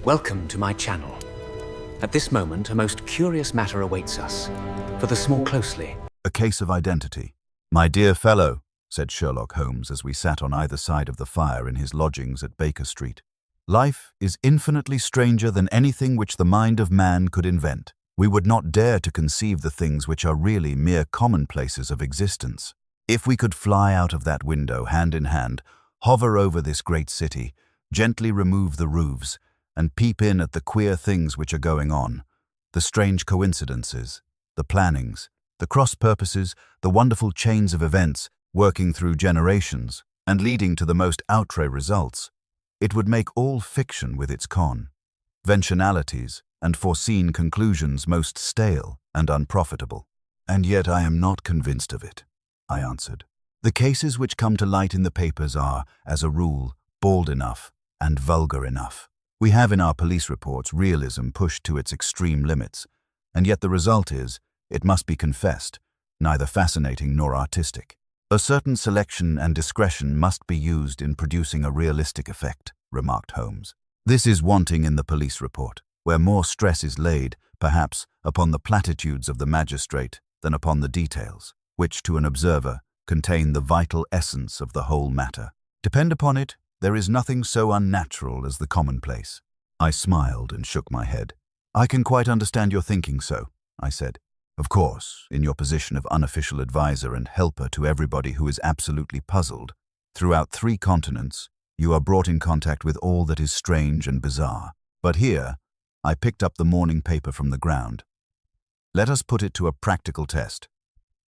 Welcome to my channel. At this moment, a most curious matter awaits us. For this more closely. A case of identity. "My dear fellow," said Sherlock Holmes as we sat on either side of the fire in his lodgings at Baker Street, "life is infinitely stranger than anything which the mind of man could invent. We would not dare to conceive the things which are really mere commonplaces of existence. If we could fly out of that window, hand in hand, hover over this great city, gently remove the roofs, and peep in at the queer things which are going on, the strange coincidences, the plannings, the cross-purposes, the wonderful chains of events working through generations and leading to the most outre results, it would make all fiction with its conventionalities and foreseen conclusions most stale and unprofitable. And yet I am not convinced of it," I answered. "The cases which come to light in the papers are, as a rule, bald enough and vulgar enough. We have in our police reports realism pushed to its extreme limits, and yet the result is, it must be confessed, neither fascinating nor artistic. A certain selection and discretion must be used in producing a realistic effect," remarked Holmes. "This is wanting in the police report, where more stress is laid, perhaps, upon the platitudes of the magistrate than upon the details, which, to an observer, contain the vital essence of the whole matter. Depend upon it, there is nothing so unnatural as the commonplace." I smiled and shook my head. "I can quite understand your thinking so," I said. "Of course, in your position of unofficial advisor and helper to everybody who is absolutely puzzled, throughout 3 continents, you are brought in contact with all that is strange and bizarre. But here," I picked up the morning paper from the ground, "let us put it to a practical test.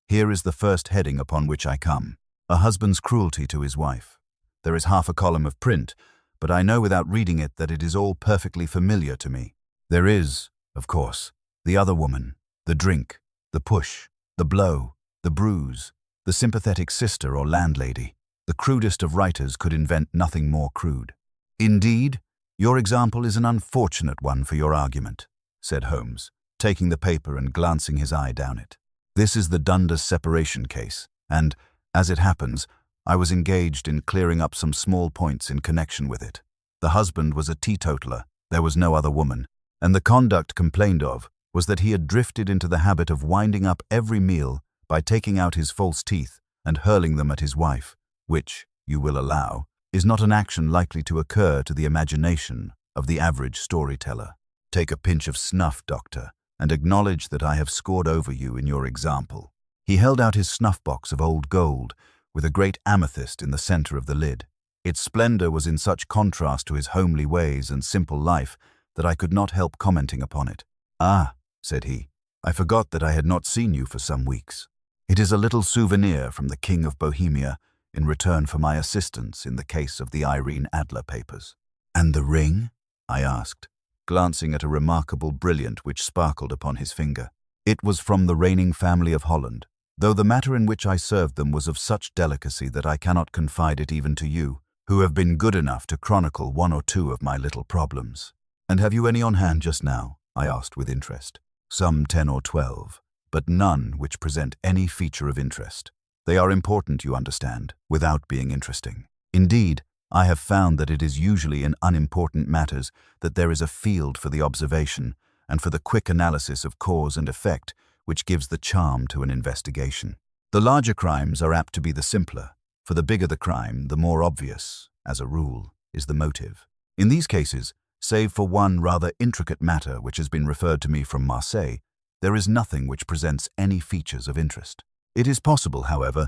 Here is the first heading upon which I come. A husband's cruelty to his wife. There is half a column of print, but I know without reading it that it is all perfectly familiar to me. There is, of course, the other woman, the drink, the push, the blow, the bruise, the sympathetic sister or landlady. The crudest of writers could invent nothing more crude." "Indeed, your example is an unfortunate one for your argument," said Holmes, taking the paper and glancing his eye down it. "This is the Dundas separation case, and, as it happens, I was engaged in clearing up some small points in connection with it. The husband was a teetotaler, there was no other woman, and the conduct complained of was that he had drifted into the habit of winding up every meal by taking out his false teeth and hurling them at his wife, which, you will allow, is not an action likely to occur to the imagination of the average storyteller. Take a pinch of snuff, doctor, and acknowledge that I have scored over you in your example." He held out his snuff-box of old gold, with a great amethyst in the center of the lid. Its splendor was in such contrast to his homely ways and simple life that I could not help commenting upon it. "Ah," said he, "I forgot that I had not seen you for some weeks. It is a little souvenir from the King of Bohemia in return for my assistance in the case of the Irene Adler papers." "And the ring?" I asked, glancing at a remarkable brilliant which sparkled upon his finger. "It was from the reigning family of Holland, though the matter in which I served them was of such delicacy that I cannot confide it even to you, who have been good enough to chronicle 1 or 2 of my little problems." "And have you any on hand just now?" I asked with interest. "Some 10 or 12, but none which present any feature of interest. They are important, you understand, without being interesting. Indeed, I have found that it is usually in unimportant matters that there is a field for the observation and for the quick analysis of cause and effect which gives the charm to an investigation. The larger crimes are apt to be the simpler, for the bigger the crime, the more obvious, as a rule, is the motive. In these cases, save for one rather intricate matter which has been referred to me from Marseille, there is nothing which presents any features of interest. It is possible, however,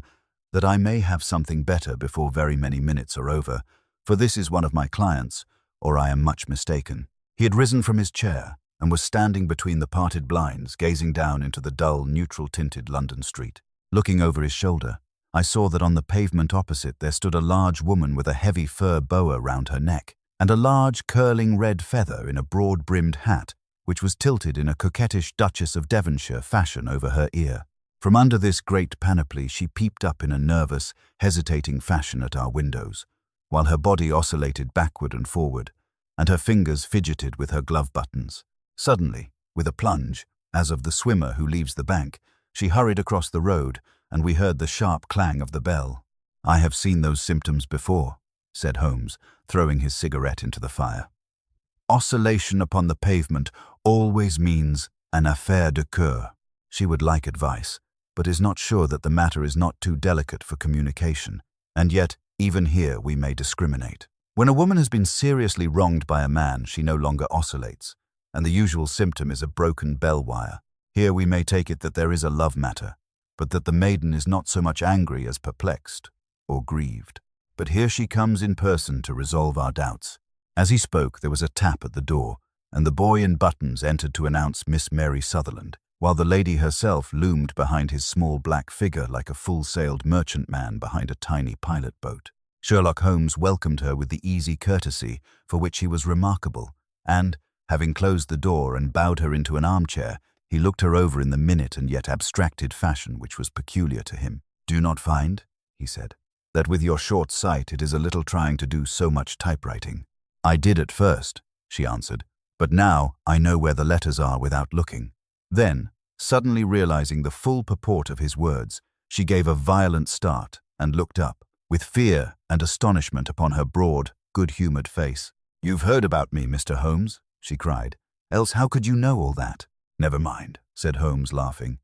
that I may have something better before very many minutes are over, for this is one of my clients, or I am much mistaken." He had risen from his chair and was standing between the parted blinds, gazing down into the dull, neutral-tinted London street. Looking over his shoulder, I saw that on the pavement opposite there stood a large woman with a heavy fur boa round her neck, and a large, curling red feather in a broad-brimmed hat, which was tilted in a coquettish Duchess of Devonshire fashion over her ear. From under this great panoply she peeped up in a nervous, hesitating fashion at our windows, while her body oscillated backward and forward, and her fingers fidgeted with her glove buttons. Suddenly, with a plunge, as of the swimmer who leaves the bank, she hurried across the road, and we heard the sharp clang of the bell. "I have seen those symptoms before," said Holmes, throwing his cigarette into the fire. Oscillation upon the pavement always means an affaire de cœur. She would like advice, but is not sure that the matter is not too delicate for communication. And yet, even here we may discriminate. When a woman has been seriously wronged by a man, she no longer oscillates, and the usual symptom is a broken bell wire. Here we may take it that there is a love matter, but that the maiden is not so much angry as perplexed or grieved. But here she comes in person to resolve our doubts. As he spoke, there was a tap at the door, and the boy in buttons entered to announce Miss Mary Sutherland, while the lady herself loomed behind his small black figure like a full-sailed merchantman behind a tiny pilot boat. Sherlock Holmes welcomed her with the easy courtesy for which he was remarkable, and, having closed the door and bowed her into an armchair, he looked her over in the minute and yet abstracted fashion which was peculiar to him. "Do you not find," he said, "that with your short sight it is a little trying to do so much typewriting?" "I did at first," she answered, "but now I know where the letters are without looking." Then, suddenly realizing the full purport of his words, she gave a violent start and looked up, with fear and astonishment upon her broad, good-humored face. "You've heard about me, Mr. Holmes," she cried. "Else how could you know all that?" "Never mind," said Holmes, laughing.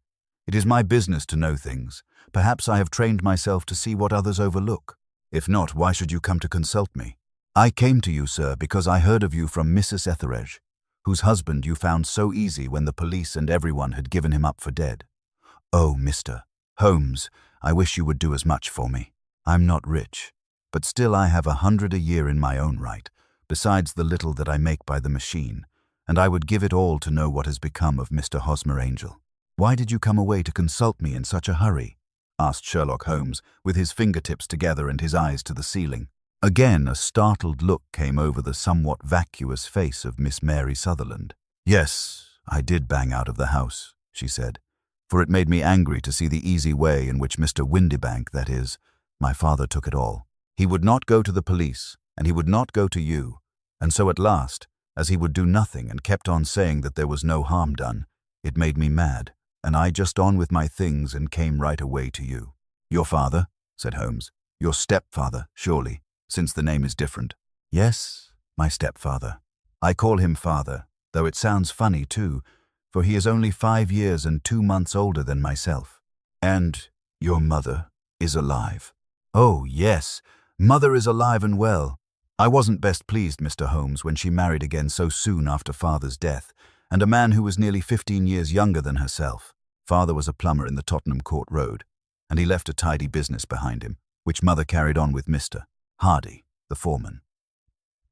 "It is my business to know things. Perhaps I have trained myself to see what others overlook. If not, why should you come to consult me?" "I came to you, sir, because I heard of you from Mrs. Etheredge, whose husband you found so easy when the police and everyone had given him up for dead." "Oh, Mr. Holmes, I wish you would do as much for me. I'm not rich, but still I have 100 a year in my own right, besides the little that I make by the machine, and I would give it all to know what has become of Mr. Hosmer Angel." "Why did you come away to consult me in such a hurry?" asked Sherlock Holmes, with his fingertips together and his eyes to the ceiling. Again a startled look came over the somewhat vacuous face of Miss Mary Sutherland. "Yes, I did bang out of the house," she said, "for it made me angry to see the easy way in which Mr. Windibank, that is, my father, took it all. He would not go to the police, and he would not go to you, and so at last, as he would do nothing and kept on saying that there was no harm done, it made me mad, and I just on with my things and came right away to you." "Your father?" said Holmes. "Your stepfather, surely, since the name is different." "Yes, my stepfather. I call him father, though it sounds funny too, for he is only 5 years and 2 months older than myself." "And your mother is alive?" "Oh, yes, mother is alive and well. I wasn't best pleased, Mr. Holmes, when she married again so soon after father's death, and a man who was nearly 15 years younger than herself. Father was a plumber in the Tottenham Court Road, and he left a tidy business behind him, which mother carried on with Mr. Hardy, the foreman.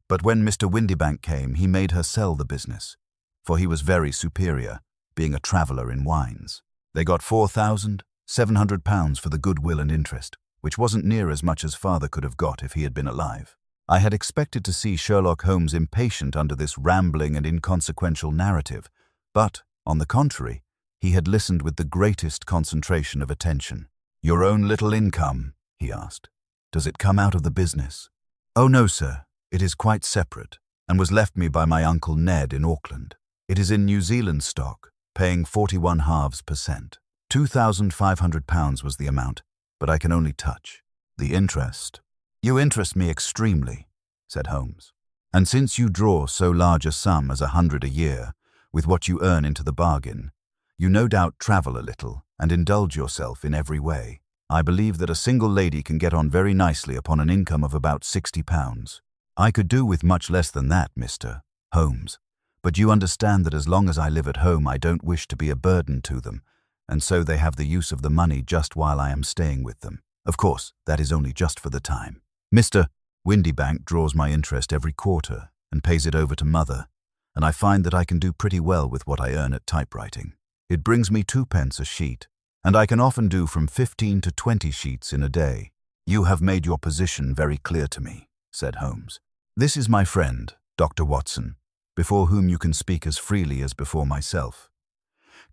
But when Mr. Windibank came, he made her sell the business, for he was very superior, being a traveller in wines. They got £4,700 for the goodwill and interest, which wasn't near as much as father could have got if he had been alive. I had expected to see Sherlock Holmes impatient under this rambling and inconsequential narrative, but, on the contrary, he had listened with the greatest concentration of attention. "Your own little income?" he asked. "Does it come out of the business?" "Oh no, sir. It is quite separate, and was left me by my Uncle Ned in Auckland. It is in New Zealand stock, paying 41/2%. £2,500 was the amount, but I can only touch. The interest—" "You interest me extremely," said Holmes. "And since you draw so large a sum as 100 a year, with what you earn into the bargain, you no doubt travel a little and indulge yourself in every way. I believe that a single lady can get on very nicely upon an income of about £60. I could do with much less than that, Mr. Holmes, but you understand that as long as I live at home I don't wish to be a burden to them, and so they have the use of the money just while I am staying with them. Of course, that is only just for the time. Mr. Windibank draws my interest every quarter and pays it over to mother, and I find that I can do pretty well with what I earn at typewriting. It brings me 2p a sheet, and I can often do from 15 to 20 sheets in a day." "You have made your position very clear to me," said Holmes. "This is my friend, Dr. Watson, before whom you can speak as freely as before myself.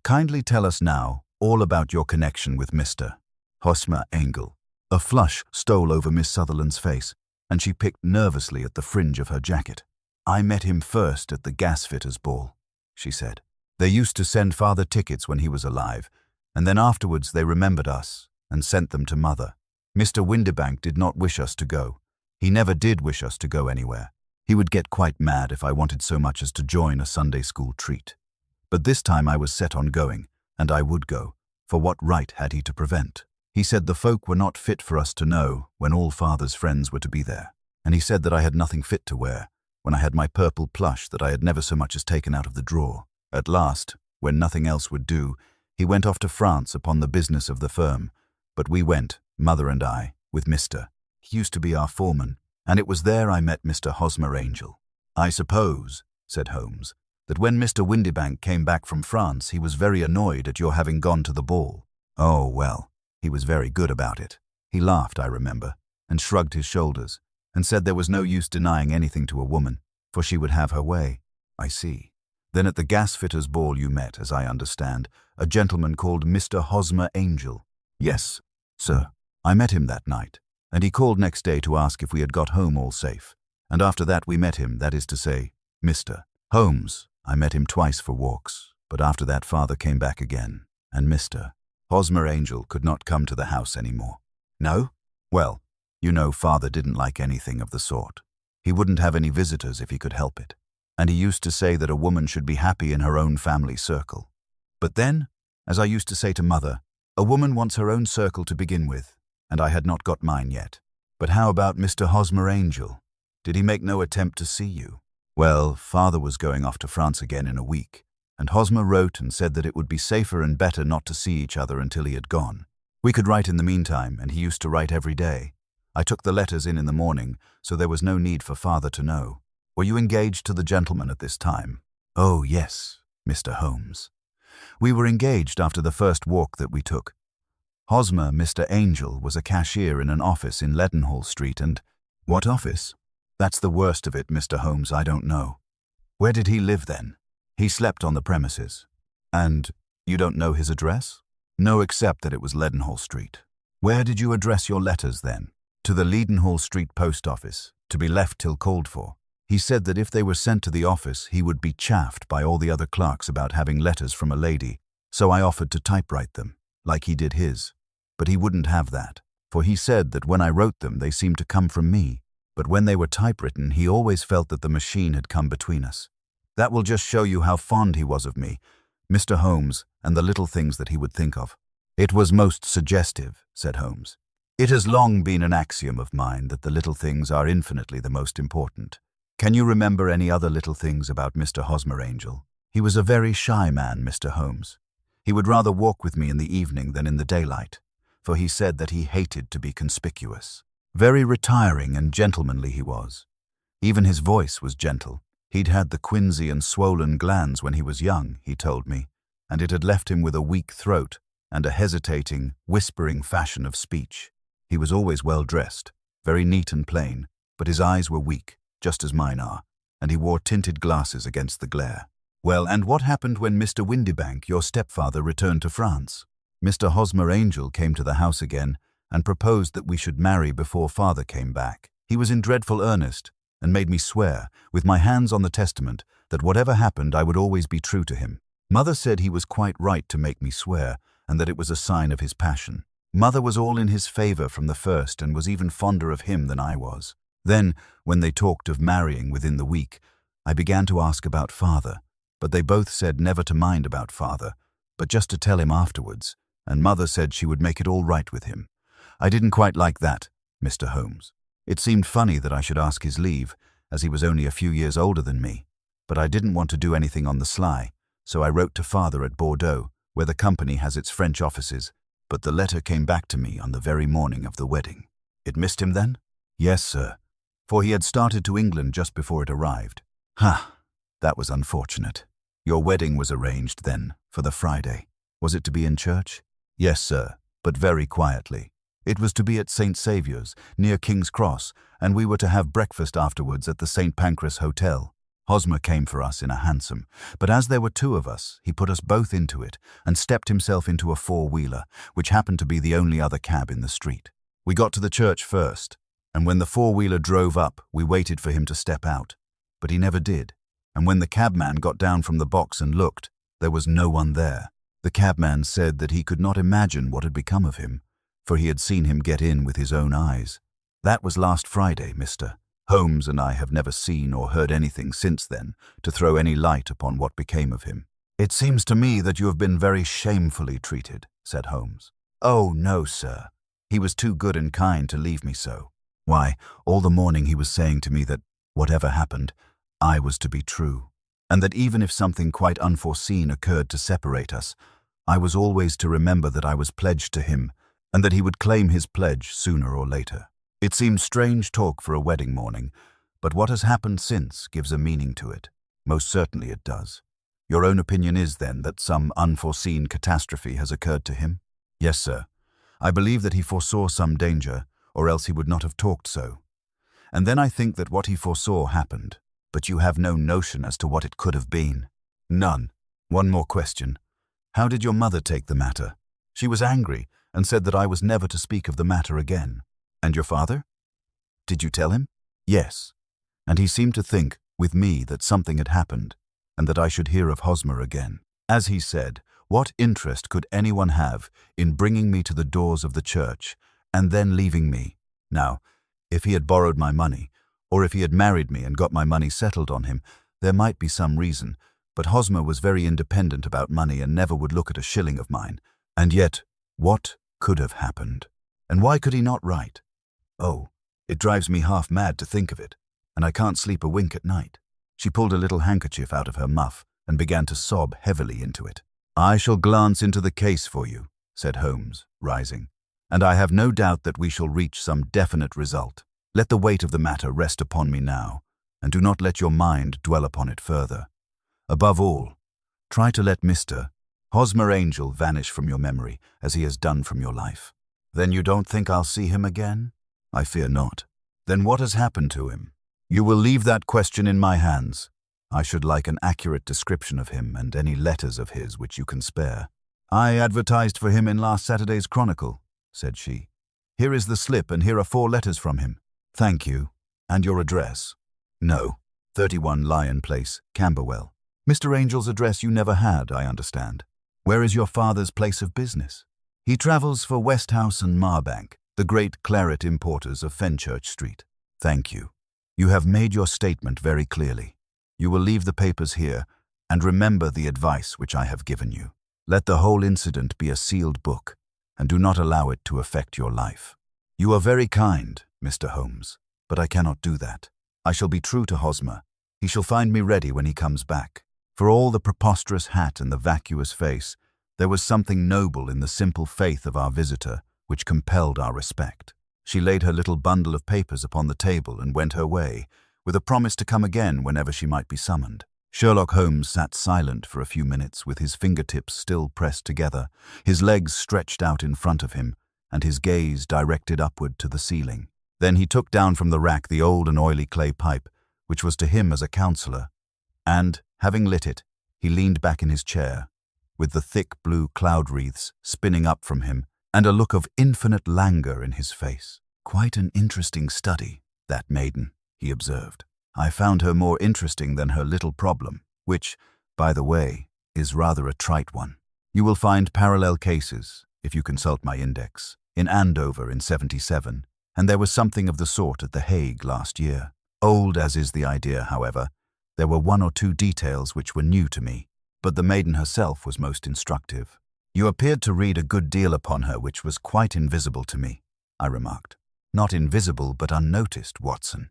Kindly tell us now all about your connection with Mr. Hosmer Angel." A flush stole over Miss Sutherland's face, and she picked nervously at the fringe of her jacket. "I met him first at the gasfitters' ball," she said. "They used to send father tickets when he was alive, and then afterwards they remembered us and sent them to mother. Mr. Windibank did not wish us to go. He never did wish us to go anywhere. He would get quite mad if I wanted so much as to join a Sunday school treat. But this time I was set on going, and I would go, for what right had he to prevent? He said the folk were not fit for us to know when all father's friends were to be there, and he said that I had nothing fit to wear, when I had my purple plush that I had never so much as taken out of the drawer. At last, when nothing else would do, he went off to France upon the business of the firm, but we went, mother and I, with Mr. He used to be our foreman, and it was there I met Mr. Hosmer Angel. I suppose, said Holmes, that when Mr. Windibank came back from France he was very annoyed at your having gone to the ball. Oh, well, he was very good about it. He laughed, I remember, and shrugged his shoulders, and said there was no use denying anything to a woman, for she would have her way. I see. Then at the gasfitter's ball you met, as I understand, a gentleman called Mr. Hosmer Angel. Yes, sir. I met him that night, and he called next day to ask if we had got home all safe. And after that we met him, that is to say, Mr. Holmes. I met him twice for walks, but after that father came back again, and Mr. Hosmer Angel could not come to the house any more. No? Well, you know father didn't like anything of the sort. He wouldn't have any visitors if he could help it, and he used to say that a woman should be happy in her own family circle. But then, as I used to say to mother, a woman wants her own circle to begin with, and I had not got mine yet. But how about Mr. Hosmer Angel? Did he make no attempt to see you? Well, father was going off to France again in a week, and Hosmer wrote and said that it would be safer and better not to see each other until he had gone. We could write in the meantime, and he used to write every day. I took the letters in the morning, so there was no need for father to know. Were you engaged to the gentleman at this time? Oh, yes, Mr. Holmes. We were engaged after the first walk that we took. Hosmer, Mr. Angel, was a cashier in an office in Leadenhall Street, and— What office? That's the worst of it, Mr. Holmes, I don't know. Where did he live then? He slept on the premises. And you don't know his address? No, except that it was Leadenhall Street. Where did you address your letters then? To the Leadenhall Street post office, to be left till called for. He said that if they were sent to the office, he would be chaffed by all the other clerks about having letters from a lady, so I offered to typewrite them, like he did his. But he wouldn't have that, for he said that when I wrote them they seemed to come from me, but when they were typewritten he always felt that the machine had come between us. That will just show you how fond he was of me, Mr. Holmes, and the little things that he would think of. It was most suggestive, said Holmes. It has long been an axiom of mine that the little things are infinitely the most important. Can you remember any other little things about Mr. Hosmer Angel? He was a very shy man, Mr. Holmes. He would rather walk with me in the evening than in the daylight, for he said that he hated to be conspicuous. Very retiring and gentlemanly he was. Even his voice was gentle. He'd had the quinsy and swollen glands when he was young, he told me, and it had left him with a weak throat and a hesitating, whispering fashion of speech. He was always well dressed, very neat and plain, but his eyes were weak, just as mine are, and he wore tinted glasses against the glare. Well, and what happened when Mr. Windibank, your stepfather, returned to France? Mr. Hosmer Angel came to the house again and proposed that we should marry before father came back. He was in dreadful earnest and made me swear, with my hands on the testament, that whatever happened I would always be true to him. Mother said he was quite right to make me swear, and that it was a sign of his passion. Mother was all in his favor from the first and was even fonder of him than I was. Then, when they talked of marrying within the week, I began to ask about father, but they both said never to mind about father, but just to tell him afterwards, and mother said she would make it all right with him. I didn't quite like that, Mr. Holmes. It seemed funny that I should ask his leave, as he was only a few years older than me, but I didn't want to do anything on the sly, so I wrote to father at Bordeaux, where the company has its French offices, but the letter came back to me on the very morning of the wedding. It missed him then? Yes, sir, for he had started to England just before it arrived. That was unfortunate. Your wedding was arranged, then, for the Friday. Was it to be in church? Yes, sir, but very quietly. It was to be at St. Saviour's, near King's Cross, and we were to have breakfast afterwards at the St. Pancras Hotel. Hosmer came for us in a hansom, but as there were two of us, he put us both into it and stepped himself into a four-wheeler, which happened to be the only other cab in the street. We got to the church first, and when the four-wheeler drove up, we waited for him to step out, but he never did. And when the cabman got down from the box and looked, there was no one there. The cabman said that he could not imagine what had become of him, for he had seen him get in with his own eyes. That was last Friday, mister. Holmes and I have never seen or heard anything since then to throw any light upon what became of him. It seems to me that you have been very shamefully treated, said Holmes. Oh, no, sir. He was too good and kind to leave me so. Why, all the morning he was saying to me that, whatever happened, I was to be true, and that even if something quite unforeseen occurred to separate us, I was always to remember that I was pledged to him, and that he would claim his pledge sooner or later. It seems strange talk for a wedding morning, but what has happened since gives a meaning to it. Most certainly it does. Your own opinion is, then, that some unforeseen catastrophe has occurred to him? Yes, sir. I believe that he foresaw some danger, or else he would not have talked so. And then I think that what he foresaw happened, but you have no notion as to what it could have been. None. One more question. How did your mother take the matter? She was angry and said that I was never to speak of the matter again. And your father? Did you tell him? Yes. And he seemed to think, with me, that something had happened, and that I should hear of Hosmer again. As he said, what interest could anyone have in bringing me to the doors of the church and then leaving me? Now, if he had borrowed my money, or if he had married me and got my money settled on him, there might be some reason, but Hosmer was very independent about money and never would look at a shilling of mine. And yet, what could have happened? And why could he not write? Oh, it drives me half mad to think of it, and I can't sleep a wink at night. She pulled a little handkerchief out of her muff and began to sob heavily into it. I shall glance into the case for you, said Holmes, rising, and I have no doubt that we shall reach some definite result. Let the weight of the matter rest upon me now, and do not let your mind dwell upon it further. Above all, try to let Mr. Hosmer Angel vanish from your memory as he has done from your life. Then you don't think I'll see him again? I fear not. Then what has happened to him? You will leave that question in my hands. I should like an accurate description of him and any letters of his which you can spare. I advertised for him in last Saturday's Chronicle, said she. Here is the slip, and here are 4 letters from him. Thank you. And your address? No. 31 Lion Place, Camberwell. Mr. Angel's address you never had, I understand. Where is your father's place of business? He travels for Westhouse and Marbank, the great claret importers of Fenchurch Street. Thank you. You have made your statement very clearly. You will leave the papers here, and remember the advice which I have given you. Let the whole incident be a sealed book, and do not allow it to affect your life. You are very kind, Mr. Holmes, but I cannot do that. I shall be true to Hosmer. He shall find me ready when he comes back. For all the preposterous hat and the vacuous face, there was something noble in the simple faith of our visitor which compelled our respect. She laid her little bundle of papers upon the table and went her way, with a promise to come again whenever she might be summoned. Sherlock Holmes sat silent for a few minutes with his fingertips still pressed together, his legs stretched out in front of him, and his gaze directed upward to the ceiling. Then he took down from the rack the old and oily clay pipe, which was to him as a counsellor, and, having lit it, he leaned back in his chair, with the thick blue cloud wreaths spinning up from him, and a look of infinite languor in his face. Quite an interesting study, that maiden, he observed. I found her more interesting than her little problem, which, by the way, is rather a trite one. You will find parallel cases, if you consult my index, in Andover in '77, and there was something of the sort at The Hague last year. Old as is the idea, however, there were 1 or 2 details which were new to me, but the maiden herself was most instructive. You appeared to read a good deal upon her which was quite invisible to me, I remarked. Not invisible, but unnoticed, Watson.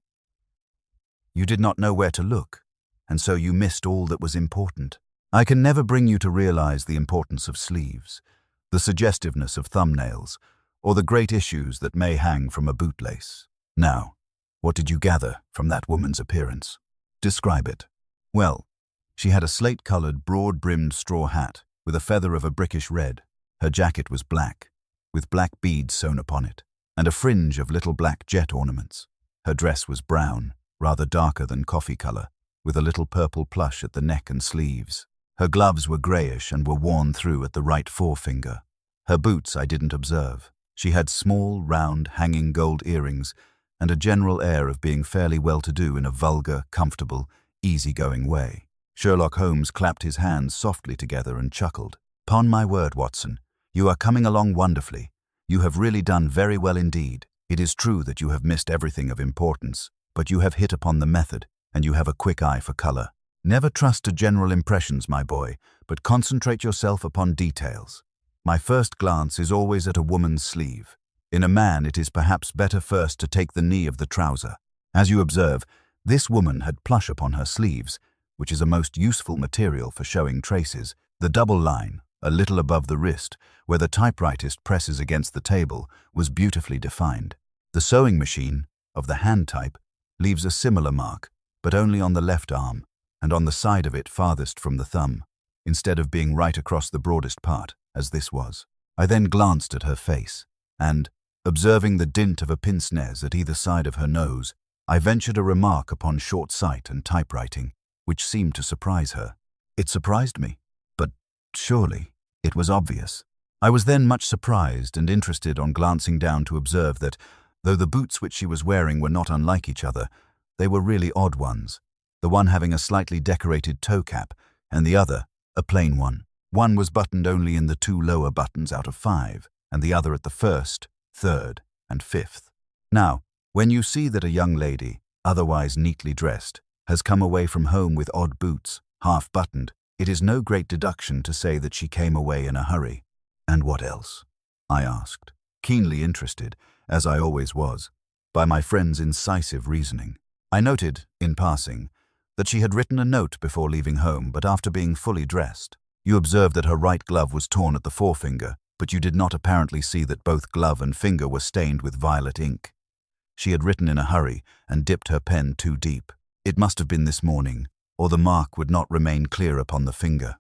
You did not know where to look, and so you missed all that was important. I can never bring you to realize the importance of sleeves, the suggestiveness of thumbnails, or the great issues that may hang from a bootlace. Now, what did you gather from that woman's appearance? Describe it. Well, she had a slate-colored, broad-brimmed straw hat with a feather of a brickish red. Her jacket was black, with black beads sewn upon it, and a fringe of little black jet ornaments. Her dress was brown, rather darker than coffee color, with a little purple plush at the neck and sleeves. Her gloves were grayish and were worn through at the right forefinger. Her boots I didn't observe. She had small, round, hanging gold earrings and a general air of being fairly well-to-do in a vulgar, comfortable, easy-going way. Sherlock Holmes clapped his hands softly together and chuckled. "'Pon my word, Watson, you are coming along wonderfully. You have really done very well indeed. It is true that you have missed everything of importance, but you have hit upon the method, and you have a quick eye for color. Never trust to general impressions, my boy, but concentrate yourself upon details. My first glance is always at a woman's sleeve. In a man, it is perhaps better first to take the knee of the trouser. As you observe, this woman had plush upon her sleeves, which is a most useful material for showing traces. The double line, a little above the wrist, where the typewritist presses against the table, was beautifully defined. The sewing machine, of the hand type, leaves a similar mark, but only on the left arm, and on the side of it farthest from the thumb, instead of being right across the broadest part, as this was. I then glanced at her face, and, observing the dint of a pince-nez at either side of her nose, I ventured a remark upon short sight and typewriting, which seemed to surprise her. It surprised me, but surely it was obvious. I was then much surprised and interested on glancing down to observe that, though the boots which she was wearing were not unlike each other, they were really odd ones, the one having a slightly decorated toe cap, and the other a plain one. One was buttoned only in the 2 lower buttons out of 5, and the other at the 1st, 3rd, and 5th. Now, when you see that a young lady, otherwise neatly dressed, has come away from home with odd boots, half-buttoned, it is no great deduction to say that she came away in a hurry. And what else? I asked, keenly interested, as I always was, by my friend's incisive reasoning. I noted, in passing, that she had written a note before leaving home, but after being fully dressed. You observed that her right glove was torn at the forefinger, but you did not apparently see that both glove and finger were stained with violet ink. She had written in a hurry and dipped her pen too deep. It must have been this morning, or the mark would not remain clear upon the finger.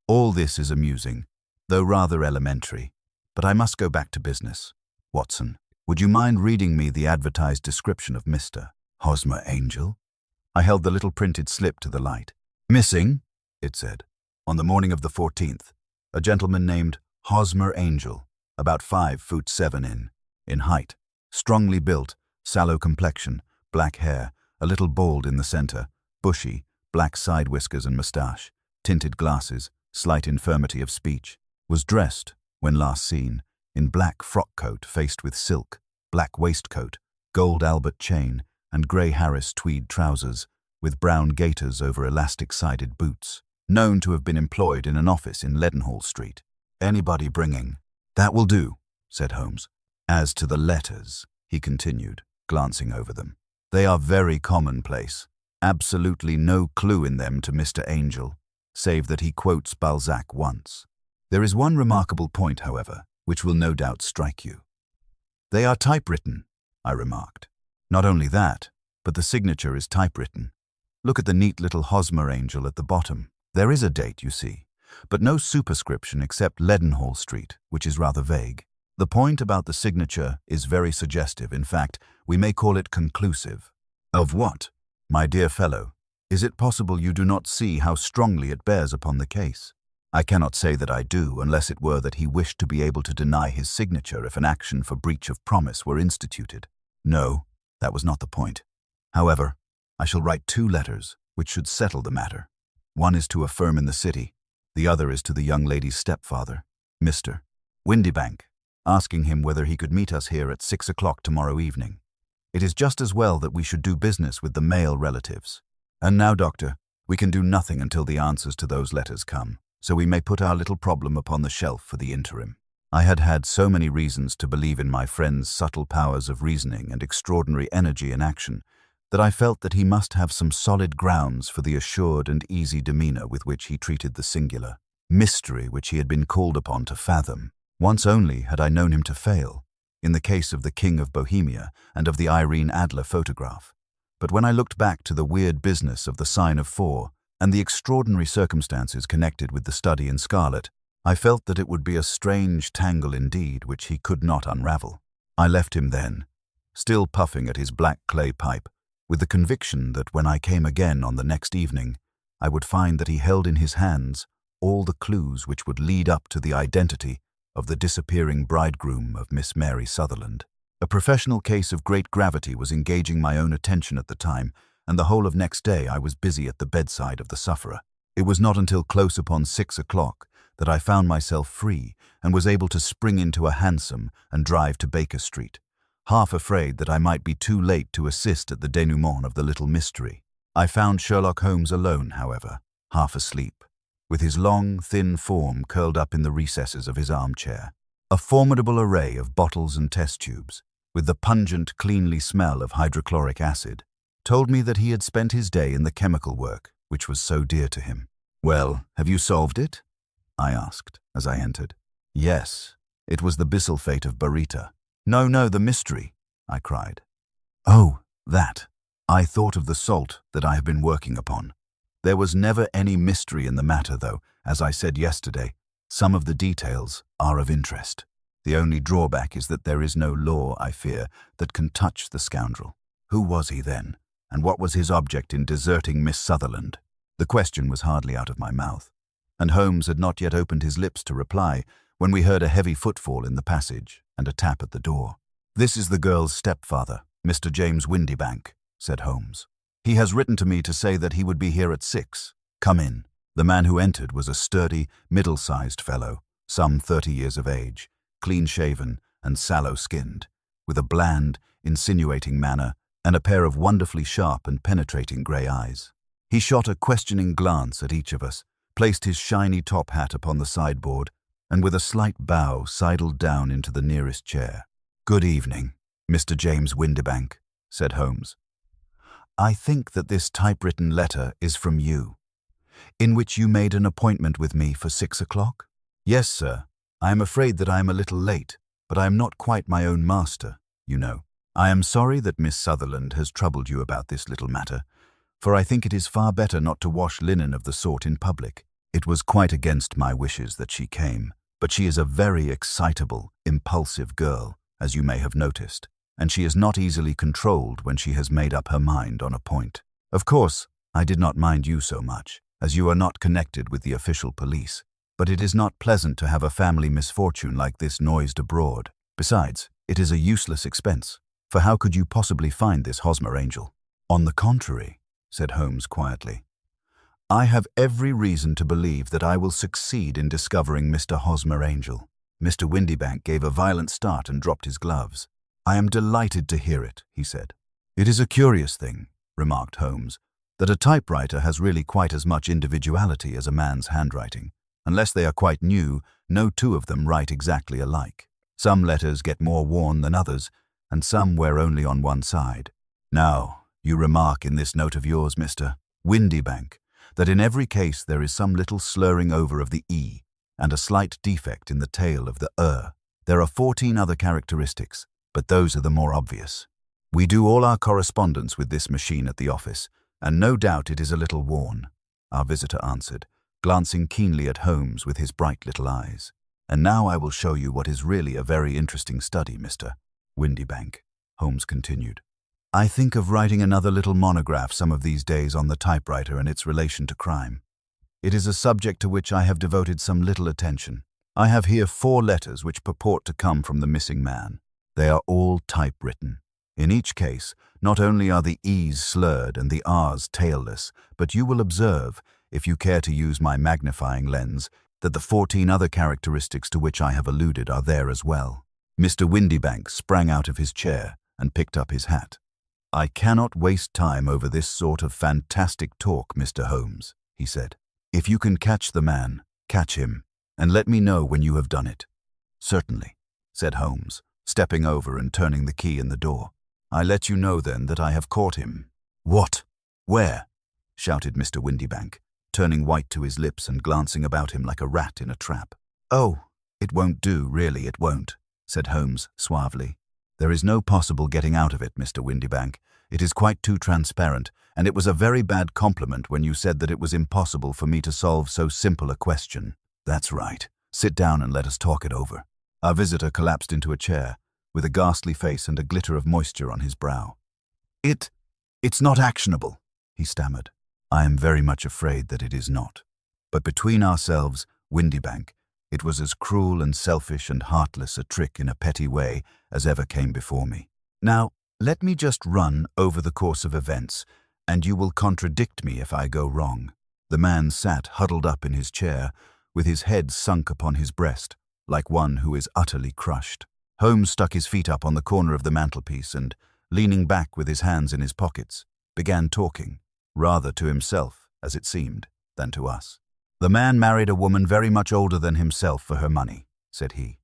All this is amusing, though rather elementary, but I must go back to business. Watson, would you mind reading me the advertised description of Mr. Hosmer Angel? I held the little printed slip to the light. Missing, it said, on the morning of the 14th, a gentleman named Hosmer Angel, about 5'7" in height, strongly built, sallow complexion, black hair, a little bald in the center, bushy, black side whiskers and moustache, tinted glasses, slight infirmity of speech, was dressed, when last seen, in black frock coat faced with silk, black waistcoat, gold Albert chain, and grey Harris tweed trousers, with brown gaiters over elastic-sided boots, known to have been employed in an office in Leadenhall Street. Anybody bringing? That will do, said Holmes. As to the letters, he continued, glancing over them, they are very commonplace. Absolutely no clue in them to Mr. Angel, save that he quotes Balzac once. There is one remarkable point, however, which will no doubt strike you. They are typewritten, I remarked. Not only that, but the signature is typewritten. Look at the neat little Hosmer Angel at the bottom. There is a date, you see, but no superscription except Leadenhall Street, which is rather vague. The point about the signature is very suggestive. In fact, we may call it conclusive. Of what? My dear fellow, is it possible you do not see how strongly it bears upon the case? I cannot say that I do, unless it were that he wished to be able to deny his signature if an action for breach of promise were instituted. No, that was not the point. However, I shall write 2 letters, which should settle the matter. One is to a firm in the city, the other is to the young lady's stepfather, Mr. Windybank, asking him whether he could meet us here at 6 o'clock tomorrow evening. It is just as well that we should do business with the male relatives. And now, Doctor, we can do nothing until the answers to those letters come, so we may put our little problem upon the shelf for the interim. I had had so many reasons to believe in my friend's subtle powers of reasoning and extraordinary energy in action that I felt that he must have some solid grounds for the assured and easy demeanor with which he treated the singular mystery which he had been called upon to fathom. Once only had I known him to fail, in the case of the King of Bohemia and of the Irene Adler photograph. But when I looked back to the weird business of the Sign of 4 and the extraordinary circumstances connected with the study in scarlet, I felt that it would be a strange tangle indeed which he could not unravel. I left him then, still puffing at his black clay pipe, with the conviction that when I came again on the next evening, I would find that he held in his hands all the clues which would lead up to the identity of the disappearing bridegroom of Miss Mary Sutherland. A professional case of great gravity was engaging my own attention at the time, and the whole of next day I was busy at the bedside of the sufferer. It was not until close upon 6 o'clock that I found myself free and was able to spring into a hansom and drive to Baker Street. half afraid that I might be too late to assist at the denouement of the little mystery. I found Sherlock Holmes alone, however, half asleep, with his long, thin form curled up in the recesses of his armchair. A formidable array of bottles and test tubes, with the pungent, cleanly smell of hydrochloric acid, told me that he had spent his day in the chemical work, which was so dear to him. "Well, have you solved it?" I asked as I entered. "Yes, it was the bisulfate of baryta." No, the mystery," I cried. "Oh, that. I thought of the salt that I have been working upon. There was never any mystery in the matter, though, as I said yesterday, some of the details are of interest. The only drawback is that there is no law, I fear, that can touch the scoundrel. Who was he then, and what was his object in deserting Miss Sutherland?" The question was hardly out of my mouth, and Holmes had not yet opened his lips to reply when we heard a heavy footfall in the passage and a tap at the door. "This is the girl's stepfather, Mr. James Windybank," said Holmes. "He has written to me to say that he would be here at 6. Come in." The man who entered was a sturdy, middle-sized fellow, some 30 years of age, clean-shaven and sallow-skinned, with a bland, insinuating manner and a pair of wonderfully sharp and penetrating grey eyes. He shot a questioning glance at each of us, placed his shiny top hat upon the sideboard, and with a slight bow sidled down into the nearest chair. "Good evening, Mr. James Windybank," said Holmes. "I think that this typewritten letter is from you, in which you made an appointment with me for 6 o'clock? "Yes, sir. I am afraid that I am a little late, but I am not quite my own master, you know. I am sorry that Miss Sutherland has troubled you about this little matter, for I think it is far better not to wash linen of the sort in public. It was quite against my wishes that she came, but she is a very excitable, impulsive girl, as you may have noticed, and she is not easily controlled when she has made up her mind on a point. Of course, I did not mind you so much, as you are not connected with the official police, but it is not pleasant to have a family misfortune like this noised abroad. Besides, it is a useless expense, for how could you possibly find this Hosmer angel?" "On the contrary," said Holmes quietly, "I have every reason to believe that I will succeed in discovering Mr. Hosmer Angel." Mr. Windybank gave a violent start and dropped his gloves. "I am delighted to hear it," he said. "It is a curious thing," remarked Holmes, "that a typewriter has really quite as much individuality as a man's handwriting. Unless they are quite new, no two of them write exactly alike. Some letters get more worn than others, and some wear only on one side. Now, you remark in this note of yours, Mr. Windybank, that in every case there is some little slurring over of the E and a slight defect in the tail of the There are 14 other characteristics, but those are the more obvious. We do all our correspondence with this machine at the office, and no doubt it is a little worn," our visitor answered, glancing keenly at Holmes with his bright little eyes. "And now I will show you what is really a very interesting study, Mr. Windybank," Holmes continued. "I think of writing another little monograph some of these days on the typewriter and its relation to crime. It is a subject to which I have devoted some little attention. I have here 4 letters which purport to come from the missing man. They are all typewritten. In each case, not only are the E's slurred and the R's tailless, but you will observe, if you care to use my magnifying lens, that the 14 other characteristics to which I have alluded are there as well." Mr. Windybank sprang out of his chair and picked up his hat. "I cannot waste time over this sort of fantastic talk, Mr. Holmes," he said. "If you can catch the man, catch him, and let me know when you have done it." "Certainly," said Holmes, stepping over and turning the key in the door. "I let you know then that I have caught him." "What? Where?" shouted Mr. Windybank, turning white to his lips and glancing about him like a rat in a trap. "Oh, it won't do, really, it won't," said Holmes suavely. "There is no possible getting out of it, Mr. Windybank. It is quite too transparent, and it was a very bad compliment when you said that it was impossible for me to solve so simple a question." "That's right. Sit down and let us talk it over." Our visitor collapsed into a chair, with a ghastly face and a glitter of moisture on his brow. It's not actionable," he stammered. "I am very much afraid that it is not. But between ourselves, Windybank, it was as cruel and selfish and heartless a trick in a petty way as ever came before me. Now, let me just run over the course of events, and you will contradict me if I go wrong." The man sat huddled up in his chair, with his head sunk upon his breast, like one who is utterly crushed. Holmes stuck his feet up on the corner of the mantelpiece and, leaning back with his hands in his pockets, began talking, rather to himself, as it seemed, than to us. "The man married a woman very much older than himself for her money," said he,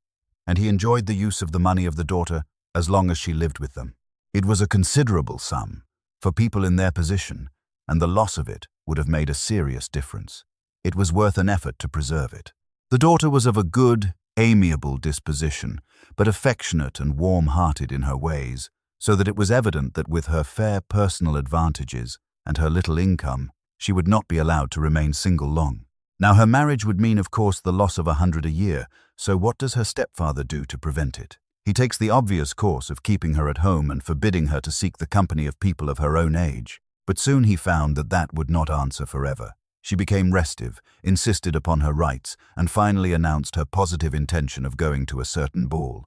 "and he enjoyed the use of the money of the daughter as long as she lived with them. It was a considerable sum for people in their position, and the loss of it would have made a serious difference. It was worth an effort to preserve it. The daughter was of a good, amiable disposition, but affectionate and warm-hearted in her ways, so that it was evident that with her fair personal advantages and her little income, she would not be allowed to remain single long. Now her marriage would mean, of course, the loss of 100 a year, so what does her stepfather do to prevent it? He takes the obvious course of keeping her at home and forbidding her to seek the company of people of her own age. But soon he found that that would not answer forever. She became restive, insisted upon her rights, and finally announced her positive intention of going to a certain ball.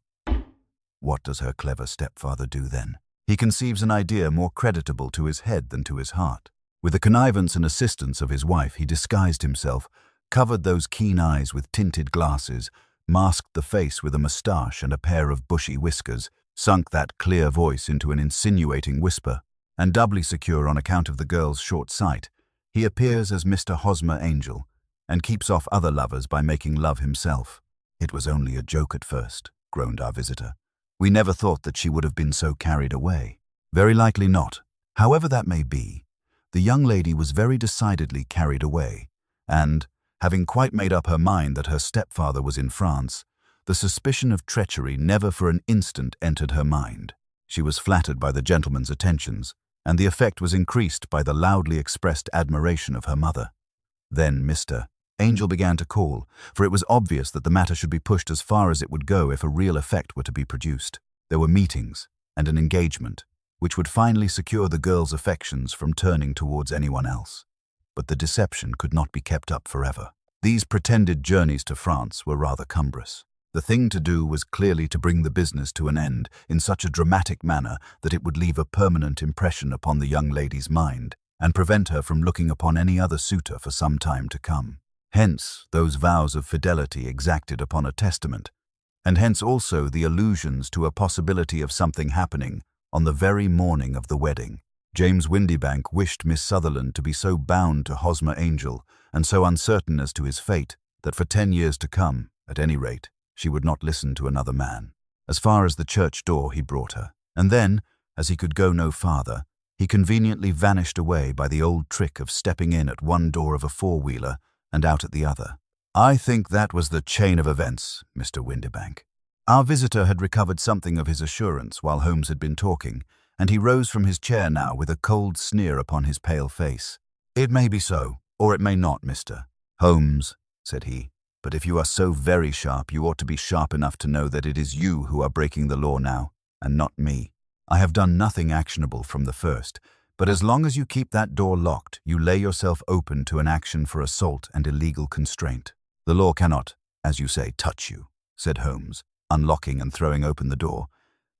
What does her clever stepfather do then? He conceives an idea more creditable to his head than to his heart. With the connivance and assistance of his wife, he disguised himself, covered those keen eyes with tinted glasses, masked the face with a moustache and a pair of bushy whiskers, sunk that clear voice into an insinuating whisper, and doubly secure on account of the girl's short sight, he appears as Mr. Hosmer Angel, and keeps off other lovers by making love himself. "It was only a joke at first," groaned our visitor. "We never thought that she would have been so carried away." "Very likely not. However that may be, the young lady was very decidedly carried away, and, having quite made up her mind that her stepfather was in France, the suspicion of treachery never for an instant entered her mind. She was flattered by the gentleman's attentions, and the effect was increased by the loudly expressed admiration of her mother. Then Mr. Angel began to call, for it was obvious that the matter should be pushed as far as it would go if a real effect were to be produced. There were meetings and an engagement, which would finally secure the girl's affections from turning towards anyone else. But the deception could not be kept up forever. These pretended journeys to France were rather cumbrous. The thing to do was clearly to bring the business to an end in such a dramatic manner that it would leave a permanent impression upon the young lady's mind and prevent her from looking upon any other suitor for some time to come. Hence those vows of fidelity exacted upon a testament, and hence also the allusions to a possibility of something happening on the very morning of the wedding. James Windibank wished Miss Sutherland to be so bound to Hosmer Angel and so uncertain as to his fate that for 10 years to come, at any rate, she would not listen to another man. As far as the church door he brought her, and then, as he could go no farther, he conveniently vanished away by the old trick of stepping in at one door of a four-wheeler and out at the other. I think that was the chain of events, Mr. Windibank. Our visitor had recovered something of his assurance while Holmes had been talking, and he rose from his chair now with a cold sneer upon his pale face. "It may be so, or it may not, Mr. Holmes," said he. "But if you are so very sharp, you ought to be sharp enough to know that it is you who are breaking the law now, and not me. I have done nothing actionable from the first, but as long as you keep that door locked, you lay yourself open to an action for assault and illegal constraint. The law cannot, as you say, touch you," said Holmes, unlocking and throwing open the door.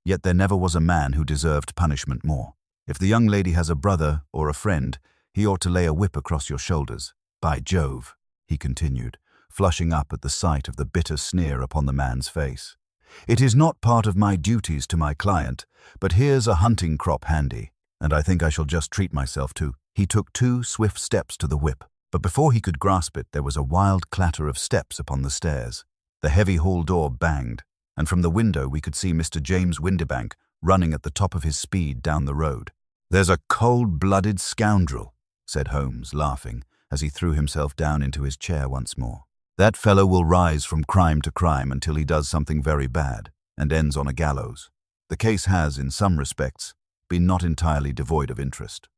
"Yet there never was a man who deserved punishment more. If the young lady has a brother or a friend, he ought to lay a whip across your shoulders. By Jove," he continued, flushing up at the sight of the bitter sneer upon the man's face. "It is not part of my duties to my client, but here's a hunting crop handy, and I think I shall just treat myself to." He took 2 swift steps to the whip, but before he could grasp it, there was a wild clatter of steps upon the stairs. The heavy hall door banged, and from the window we could see Mr. James Windibank running at the top of his speed down the road. "There's a cold-blooded scoundrel," said Holmes, laughing, as he threw himself down into his chair once more. "That fellow will rise from crime to crime until he does something very bad, and ends on a gallows. The case has, in some respects, been not entirely devoid of interest."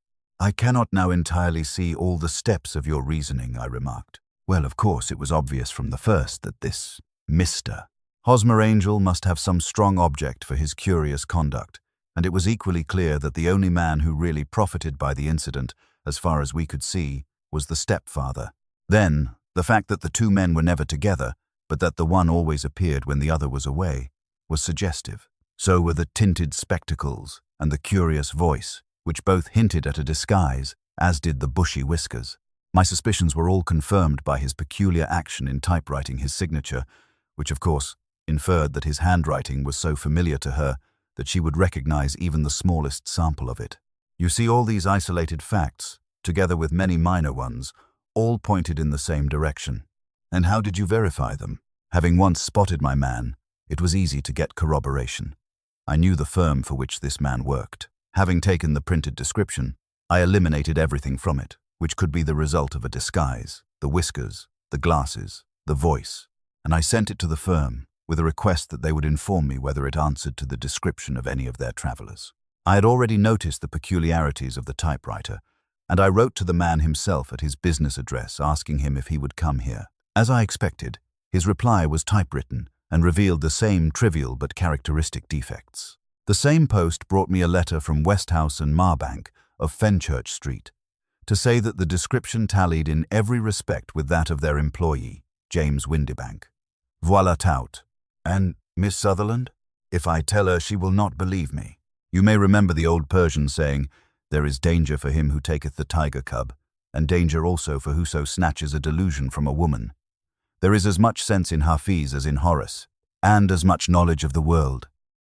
"I cannot now entirely see all the steps of your reasoning," I remarked. "Well, of course, it was obvious from the first that this Mr. Hosmer Angel must have some strong object for his curious conduct, and it was equally clear that the only man who really profited by the incident, as far as we could see, was the stepfather. Then, the fact that the 2 men were never together, but that the one always appeared when the other was away, was suggestive. So were the tinted spectacles and the curious voice, which both hinted at a disguise, as did the bushy whiskers. My suspicions were all confirmed by his peculiar action in typewriting his signature, which of course inferred that his handwriting was so familiar to her that she would recognize even the smallest sample of it. You see, all these isolated facts, together with many minor ones, all pointed in the same direction. And how did you verify them? Having once spotted my man, it was easy to get corroboration. I knew the firm for which this man worked. Having taken the printed description, I eliminated everything from it, which could be the result of a disguise, the whiskers, the glasses, the voice, and I sent it to the firm with a request that they would inform me whether it answered to the description of any of their travelers. I had already noticed the peculiarities of the typewriter, and I wrote to the man himself at his business address asking him if he would come here. As I expected, his reply was typewritten and revealed the same trivial but characteristic defects. The same post brought me a letter from Westhouse and Marbank of Fenchurch Street to say that the description tallied in every respect with that of their employee, James Windibank. Voilà tout. And Miss Sutherland? If I tell her, she will not believe me. You may remember the old Persian saying, "There is danger for him who taketh the tiger cub, and danger also for whoso snatches a delusion from a woman." There is as much sense in Hafiz as in Horace, and as much knowledge of the world.